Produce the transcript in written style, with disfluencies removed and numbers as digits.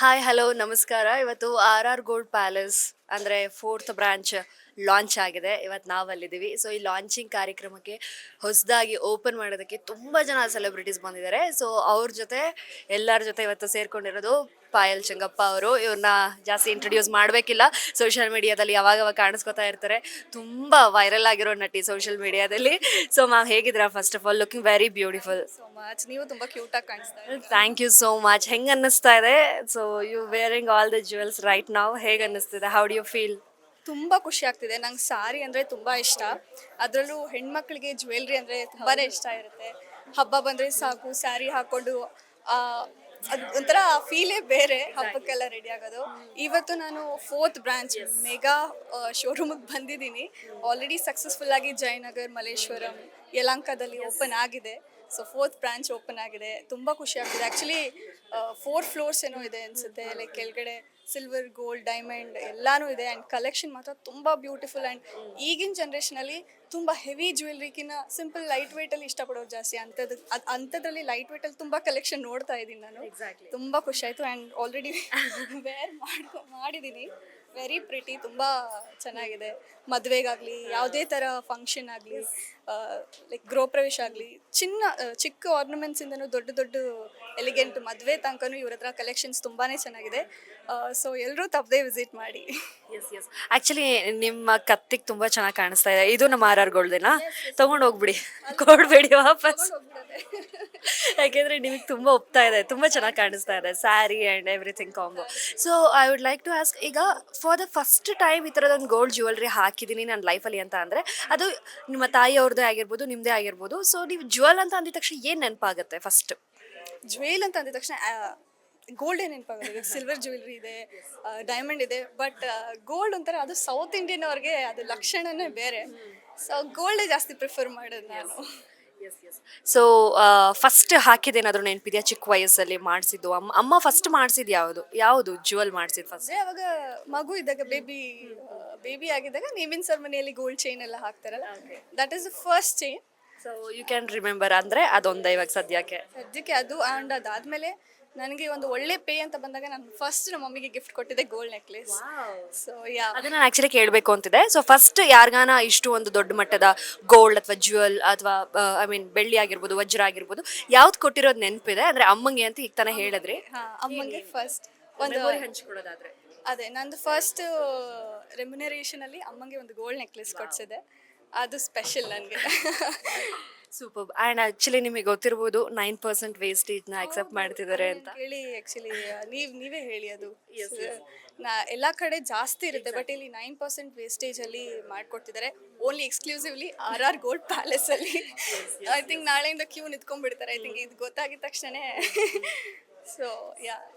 Hi hello ನಮಸ್ಕಾರ. ಇವತ್ತು R R gold palace ಅಂದರೆ ಫೋರ್ತ್ ಬ್ರಾಂಚ್ ಲಾಂಚ್ ಆಗಿದೆ. ಇವತ್ತು ನಾವಲ್ಲಿದ್ದೀವಿ. ಸೊ ಈ ಲಾಂಚಿಂಗ್ ಕಾರ್ಯಕ್ರಮಕ್ಕೆ ಹೊಸದಾಗಿ ಓಪನ್ ಮಾಡೋದಕ್ಕೆ ತುಂಬ ಜನ ಸೆಲೆಬ್ರಿಟೀಸ್ ಬಂದಿದ್ದಾರೆ. ಸೊ ಅವ್ರ ಜೊತೆ ಎಲ್ಲರ ಜೊತೆ ಇವತ್ತು ಸೇರ್ಕೊಂಡಿರೋದು ಪಾಯಲ್ ಚಂಗಪ್ಪ ಅವರು. ಇವ್ರನ್ನ ಜಾಸ್ತಿ ಇಂಟ್ರೊಡ್ಯೂಸ್ ಮಾಡಬೇಕಿಲ್ಲ, ಸೋಷಿಯಲ್ ಮೀಡಿಯಾದಲ್ಲಿ ಯಾವಾಗವಾಗ ಕಾಣಿಸ್ಕೊತಾ ಇರ್ತಾರೆ. ತುಂಬ ವೈರಲ್ ಆಗಿರೋ ನಟಿ ಸೋಷಿಯಲ್ ಮೀಡಿಯಾದಲ್ಲಿ. ಸೊ ಮ್ಯಾಮ್ ಹೇಗಿದ್ದೀರಾ? First of all looking very beautiful. So much. ನೀವು ತುಂಬಾ ಕ್ಯೂಟ್ ಆಗಿ ಕಾಣಿಸ್ತಾ ಇದ್ದೀರಾ. Thank you so much. ಹೆಂಗೆ ಅನ್ನಿಸ್ತಾ ಇದೆ? So you wearing all the jewels right ನಾವು, ಹೇಗೆ ಅನ್ನಿಸ್ತಿದೆ? How do you feel? ತುಂಬಾ ಖುಷಿ ಆಗ್ತಿದೆ. ನಂಗೆ ಸಾರಿ ಅಂದ್ರೆ ತುಂಬಾ ಇಷ್ಟ. ಅದರಲ್ಲೂ ಹೆಣ್ಮಕ್ಳಿಗೆ ಜ್ಯುವೆಲ್ರಿ ಅಂದ್ರೆ ತುಂಬಾನೇ ಇಷ್ಟ ಇರುತ್ತೆ. ಹಬ್ಬ ಬಂದ್ರೆ ಸಾಕು ಸ್ಯಾರಿ ಹಾಕೊಂಡು ಆ ಅದು ಒಂಥರ ಫೀಲೇ ಬೇರೆ ಹಬ್ಬಕ್ಕೆಲ್ಲ ರೆಡಿ ಆಗೋದು. ಇವತ್ತು ನಾನು ಫೋರ್ತ್ ಬ್ರಾಂಚ್ ಮೆಗಾ ಶೋರೂಮಿಗೆ ಬಂದಿದ್ದೀನಿ. ಆಲ್ರೆಡಿ ಸಕ್ಸಸ್ಫುಲ್ ಆಗಿ ಜಯನಗರ್, ಮಲ್ಲೇಶ್ವರಂ, ಯಲಹಂಕದಲ್ಲಿ ಓಪನ್ ಆಗಿದೆ. ಸೊ ಫೋರ್ತ್ ಬ್ರಾಂಚ್ ಓಪನ್ ಆಗಿದೆ. ತುಂಬ ಖುಷಿ ಆಗ್ತಿದೆ. ಆ್ಯಕ್ಚುಲಿ 4 ಫ್ಲೋರ್ಸ್ ಏನೋ ಇದೆ ಅನಿಸುತ್ತೆ. ಲೈಕ್ ಕೆಳಗಡೆ ಸಿಲ್ವರ್, ಗೋಲ್ಡ್, ಡೈಮಂಡ್ ಎಲ್ಲನೂ ಇದೆ. ಆ್ಯಂಡ್ ಕಲೆಕ್ಷನ್ ಮಾತ್ರ ತುಂಬ ಬ್ಯೂಟಿಫುಲ್. ಆ್ಯಂಡ್ ಈಗಿನ ಜನ್ರೇಷನಲ್ಲಿ ತುಂಬ ಹೆವಿ ಜ್ಯುವೆಲ್ರಿಗಿನ್ನ ಸಿಂಪಲ್ ಲೈಟ್ ವೆಯ್ಟಲ್ಲಿ ಇಷ್ಟಪಡೋರು ಜಾಸ್ತಿ. ಅಂಥದ್ರಲ್ಲಿ ಲೈಟ್ ವೆಯ್ಟಲ್ಲಿ ತುಂಬ ಕಲೆಕ್ಷನ್ ನೋಡ್ತಾ ಇದ್ದೀನಿ ನಾನು. ತುಂಬ ಖುಷಿ ಆಯಿತು. ಆ್ಯಂಡ್ ಆಲ್ರೆಡಿ ವೇರ್ ಮಾಡಿದ್ದೀನಿ. ವೆರಿ ಪ್ರಿಟಿ, ತುಂಬ ಚೆನ್ನಾಗಿದೆ. ಮದುವೆಗಾಗಲಿ ಯಾವುದೇ ಥರ ಫಂಕ್ಷನ್ ಆಗಲಿ, ಲೈಕ್ ಗೃಹ ಪ್ರವೇಶ ಆಗಲಿ, ಚಿಕ್ಕ ಆರ್ನಮೆಂಟ್ಸಿಂದನೂ ದೊಡ್ಡ ದೊಡ್ಡ ಎಲಿಗೆಂಟ್ ಮದುವೆ ತನಕನೂ ಇವ್ರ ಹತ್ರ ಕಲೆಕ್ಷನ್ಸ್ ತುಂಬಾ ಚೆನ್ನಾಗಿದೆ. ಸೊ ಎಲ್ಲರೂ ತಪ್ಪದೇ ವಿಸಿಟ್ ಮಾಡಿ. S S. ಆ್ಯಕ್ಚುಲಿ ನಿಮ್ಮ ಕತ್ತಿಗೆ ತುಂಬ ಚೆನ್ನಾಗಿ ಕಾಣಿಸ್ತಾ ಇದೆ. ಇದು ನಮ್ಮ ಆರ್ ಆರ್ ಗೋಲ್ಡೇನಾ? ತೊಗೊಂಡು ಹೋಗ್ಬಿಡಿ, ಕೊಡಬೇಡಿ ವಾಪಸ್. ಯಾಕೆಂದರೆ ನಿಮಗೆ ತುಂಬ ಒಪ್ತಾ ಇದೆ, ತುಂಬ ಚೆನ್ನಾಗಿ ಕಾಣಿಸ್ತಾ ಇದೆ sari and everything combo. So I would like to ask, ಈಗ ಫಾರ್ ದ ಫಸ್ಟ್ ಟೈಮ್ ಈ ಥರದೊಂದು ಗೋಲ್ಡ್ ಜ್ಯುವೆಲ್ರಿ ಹಾಕಿದ್ದೀನಿ ನನ್ನ ಲೈಫಲ್ಲಿ ಅಂತ ಅಂದರೆ ಅದು ನಿಮ್ಮ ತಾಯಿಯವ್ರದ್ದೇ ಆಗಿರ್ಬೋದು, ನಿಮ್ಮದೇ ಆಗಿರ್ಬೋದು. ಸೊ ನೀವು ಜ್ಯುವೆಲ್ ಅಂತ ಅಂದಿದ ತಕ್ಷಣ ಏನು ನೆನಪಾಗುತ್ತೆ ಫಸ್ಟ್? ಜ್ಯುವೆಲ್ ಅಂತ ಅಂದಿದ ತಕ್ಷಣ ಗೋಲ್ಡ್ ಏನು ನೆನಪಾಗೋದು. ಸಿಲ್ವರ್ ಜ್ಯುವೆಲ್ರಿ ಇದೆ, ಡೈಮಂಡ್ ಇದೆ. ಬಟ್ ಗೋಲ್ಡ್ ಒಂಥರ ಅದು ಸೌತ್ ಇಂಡಿಯನ್ ಅವ್ರಿಗೆ ಅದು ಲಕ್ಷಣನೇ ಬೇರೆ. ಸೊ ಗೋಲ್ಡೇ ಜಾಸ್ತಿ ಪ್ರಿಫರ್ ಮಾಡೋದು ನಾನು. ಸೊ ಫಸ್ಟ್ ಹಾಕಿದ್ದೇನಾದರೂ ನೆನಪಿದೆಯಾ? ಚಿಕ್ಕ ವಯಸ್ಸಲ್ಲಿ ಮಾಡಿಸಿದ್ದು ಅಮ್ಮ ಫಸ್ಟ್ ಮಾಡಿಸಿದ್ದು ಯಾವುದು ಜ್ಯುವೆಲ್ ಮಾಡಿಸಿದ್ದು ಫಸ್ಟ್? ಅದೇ ಅವಾಗ ಮಗು ಇದ್ದಾಗ ಬೇಬಿ ಆಗಿದ್ದಾಗ ನೇಮಿನ್ ಸೆರೆಮನಿಯಲ್ಲಿ ಗೋಲ್ಡ್ ಚೈನ್ ಎಲ್ಲ ಹಾಕ್ತಾರಲ್ಲ, that is the first chain. So you can remember ಅಂದರೆ ಅದೊಂದು ಇವಾಗ ಸದ್ಯಕ್ಕೆ ಅದು. ಆ್ಯಂಡ್ ಅದಾದಮೇಲೆ ನನಗೆ ಒಂದು ಒಳ್ಳೆ ಪೇ ಅಂತ ಬಂದಾಗ ನಾನು ಫಸ್ಟ್ ನಮ್ಮ ಮಮ್ಮಿಗೆ ಗಿಫ್ಟ್ ಕೊಟ್ಟಿದ್ದೆ ಗೋಲ್ಡ್ ನೆಕ್ಲೆಸ್. ಸೊ ಅದನ್ನ ನಾನು ಆಕ್ಚುಲಿ ಕೇಳಬೇಕು ಅಂತಿದೆ. ಸೊ ಫಸ್ಟ್ ಯಾರಿಗಾನ ಇಷ್ಟು ಒಂದು ದೊಡ್ಡ ಮಟ್ಟದ ಗೋಲ್ಡ್ ಅಥವಾ ಜ್ಯುವೆಲ್ ಅಥವಾ ಐ ಮೀನ್ ಬೆಳ್ಳಿ ಆಗಿರ್ಬೋದು, ವಜ್ರ ಆಗಿರ್ಬೋದು, ಯಾವ್ದು ಕೊಟ್ಟಿರೋದು ನೆನಪಿದೆ? ಅಂದರೆ ಅಮ್ಮಂಗೆ ಅಂತ ಈಗ ತಾನೇ ಹೇಳಿದ್ರಿ. ಅಮ್ಮಂಗೆ ಫಸ್ಟ್ ಒಂದು ಹಂಚ್ಕೊಡೋದಾದ್ರೆ ಅದೇ ನಂದು ಫಸ್ಟ್ ರೆಮ್ಯುನರೇಷನಲ್ಲಿ ಅಮ್ಮಂಗೆ ಒಂದು ಗೋಲ್ಡ್ ನೆಕ್ಲೆಸ್ ಕೊಡ್ಸಿದೆ. ಅದು ಸ್ಪೆಷಲ್ ನನಗೆ. ಸೂಪರ್. ಆ್ಯಂಡ್ ಆ್ಯಕ್ಚುಲಿ ನಿಮಗೆ ಗೊತ್ತಿರ್ಬೋದು 9% ವೇಸ್ಟೇಜ್ನ ಅಕ್ಸೆಪ್ಟ್ ಮಾಡ್ತಿದ್ದಾರೆ ಅಂತ ಹೇಳಿ. ಆ್ಯಕ್ಚುಲಿ ನೀವೇ ಹೇಳಿ. ಅದು ಎಲ್ಲ ಕಡೆ ಜಾಸ್ತಿ ಇರುತ್ತೆ, ಬಟ್ ಇಲ್ಲಿ 9% ವೇಸ್ಟೇಜಲ್ಲಿ ಮಾಡಿಕೊಡ್ತಿದ್ದಾರೆ. Only exclusively R R gold ಪ್ಯಾಲೇಸಲ್ಲಿ. ಐ ಥಿಂಕ್ ನಾಳೆಯಿಂದ ಕ್ಯೂ ನಿಂತ್ಕೊಂಡ್ಬಿಡ್ತಾರೆ. ಐ ಥಿಂಕ್ ಇದು ಗೊತ್ತಾಗಿದ ತಕ್ಷಣ. So yeah